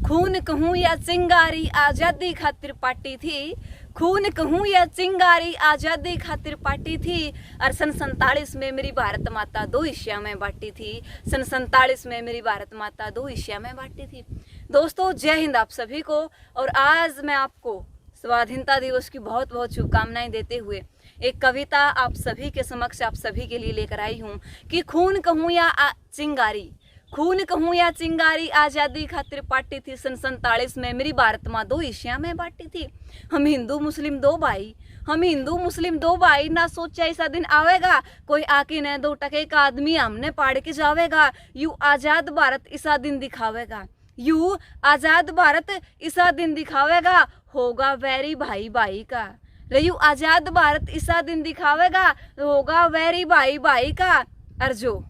खून कहूँ या चिंगारी आजादी खातिर पार्टी थी। खून कहूँ या चिंगारी आजादी खातिर पार्टी थी। और सन 47 में मेरी भारत माता दो हिस्सा में बांटी थी। सन 47 में मेरी भारत माता दो हिस्सा में बांटी थी। दोस्तों, जय हिंद आप सभी को। और आज मैं आपको स्वाधीनता दिवस की बहुत बहुत शुभकामनाएं देते हुए एक कविता आप सभी के समक्ष, आप सभी के लिए लेकर आई हूँ कि खून कहूँ या चिंगारी, खून कहूँ या चिंगारी आजादी खातिर पार्टी थी। सन 47 में मेरी भारत माँ दो हिस्सा में बांटी थी। हम हिंदू मुस्लिम दो भाई, हम हिंदू मुस्लिम दो भाई, ना सोचा ऐसा दिन आवेगा कोई आके न 2 टके का आदमी हमने पाड़ के जावेगा। यू आजाद भारत इसा दिन दिखावेगा, यू आजाद भारत इसा दिन दिखावेगा, होगा वैरी भाई भाई का। यू आजाद भारत इसा दिन दिखावेगा, होगा वैरी भाई भाई का। अर्जो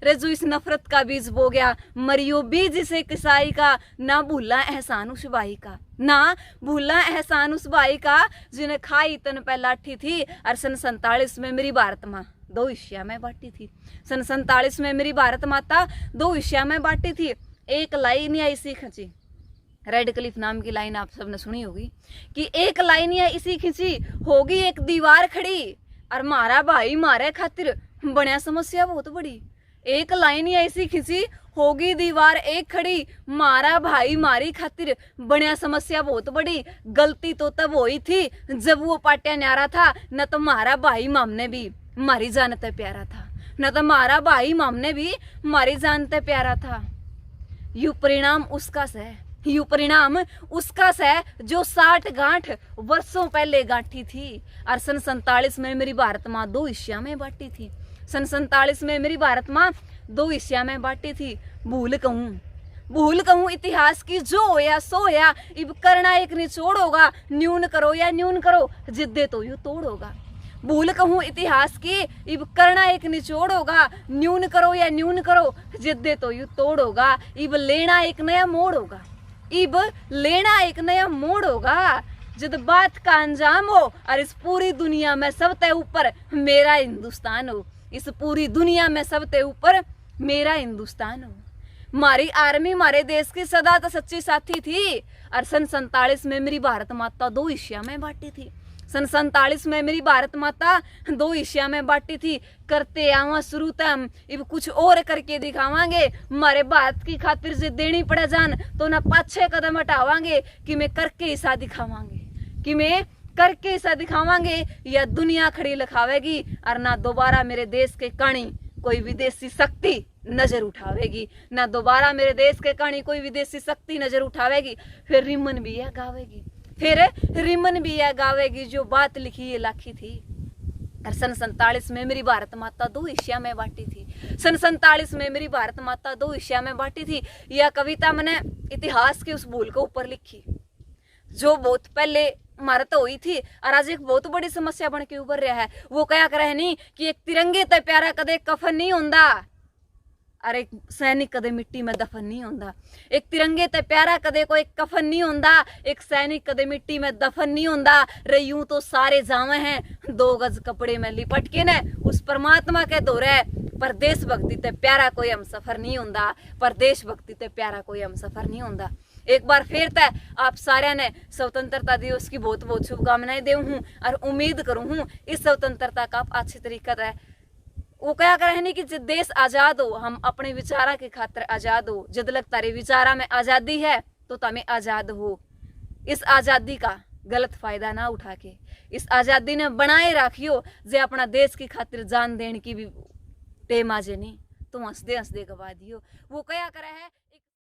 रेजू इस नफरत का बीज बो गया, मरियो बीज इसे किसाई का। ना भूला एहसान उस भाई का, ना भूला एहसान उस भाई का, जिन्हें खाई तन पे लाठी थी। और सन 47 में मेरी भारत माँ दो हिस्सा में बांटी थी। सन 47 में मेरी भारत माता दो हिस्सा में बांटी थी। एक लाइन या इसी खींची, रेड क्लिफ नाम की लाइन आप सबने सुनी होगी कि एक लाइन या इसी खींची होगी एक दीवार खड़ी, और मारा भाई मारे खातिर बनिया समस्या बहुत बड़ी। एक लाइन या ऐसी खींची होगी दीवार एक खड़ी, मारा भाई मारी खातिर बनिया समस्या बहुत बड़ी। गलती तो तब हुई थी जब वो पाटिया न्यारा था, न तो मारा भाई मामने भी मारी जानते प्यारा था, न तो मारा भाई मामने भी मारी जानते प्यारा था। यू परिणाम उसका से, यू परिणाम उसका से जो 60 गांठ वर्षों पहले गांठी थी। और सन 47 में मेरी भारत माँ दो हिस्सा में बांटी थी। सन 47 में मेरी भारत माँ दो हिस्सा में बांटी थी। भूल कहूँ इतिहास की जो होया सो होया, इब करना एक निचोड़ होगा। न्यून करो या न्यून करो, जिद्दे तो यू तोड़ होगा। भूल कहूँ इतिहास की, इब करना एक निचोड़ होगा। न्यून करो या न्यून करो, जिद्दे तो यू तोड़ होगा। इब लेना एक नया मोड़ होगा, इब लेना एक नया मोड़ होगा। जब बात का अंजाम हो और इस पूरी दुनिया में सबसे ऊपर मेरा हिंदुस्तान हो, इस पूरी दुनिया में सबसे ऊपर मेरा हिंदुस्तान हो। हमारी आर्मी हमारे देश की सदा तो सच्ची साथी थी। और सन 47 में मेरी भारत माता दो हिस्सा में बांटी थी। सन 47 में मेरी भारत माता दो हिस्सा में बांटी थी। करते आवा शुरू तम, इब कुछ और करके दिखावांगे। हमारे भारत की खातिर जे देनी पड़े जान, तो ना 5-6 कदम हटावांगे कि मैं करके हिस्सा दिखावांगे, कि मैं करके हिस्सा दिखावांगे, या दुनिया खड़ी लखावेगी। और ना दोबारा मेरे देश के कणी कोई विदेशी शक्ति नजर उठावेगी, ना दोबारा मेरे देश के कणी कोई विदेशी शक्ति नजर उठावेगी। फिर रिमन भी यह गावेगी, फिर रिमन भी यह गावेगी, जो बात लिखी ये लाखी थी। और सन 47 में मेरी भारत माता दो हिस्सा में बांटी थी। सन 47 में मेरी भारत माता दो हिस्सा में बांटी थी। यह कविता मैंने इतिहास के उस भूल को ऊपर लिखी जो बहुत पहले मारत हुई थी, और आज एक बहुत बड़ी समस्या बन के उभर रहा है। वो क्या करे नहीं कि एक तिरंगे ते प्यारा कदे कफन नहीं होंदा, और एक सैनिक कदे मिट्टी में दफन नहीं होंदा। एक तिरंगे ते प्यारा कदे कोई कफन नहीं होंदा, एक सैनिक कदे मिट्टी में दफन नहीं होंदा। रे यूं तो सारे जावे हैं 2 गज कपड़े में लिपट के न उस परमात्मा के दौरे। पर देशभक्ति ते प्यारा कोई हम सफर नहीं होंदा, पर देशभक्ति ते प्यारा कोई हम सफर नहीं होंदा। एक बार फिर तय आप सारे ने स्वतंत्रता दिवस की बहुत बहुत शुभकामनाएं देऊ हूँ, और उम्मीद करूँ हूँ इस स्वतंत्रता का आप अच्छी तरीका है वो क्या करे नहीं कि जब देश आजाद हो, हम अपने विचारा के खातिर आजाद हो। जब लग तारे विचारा में आजादी है तो तमें आजाद हो। इस आजादी का गलत फायदा ना उठा के इस आजादी ने बनाए रखियो, जे अपना देश की खातिर जान देने की भी टेम आजे नहीं तो हंसदे हंसदे गवा दियो। वो क्या करे है।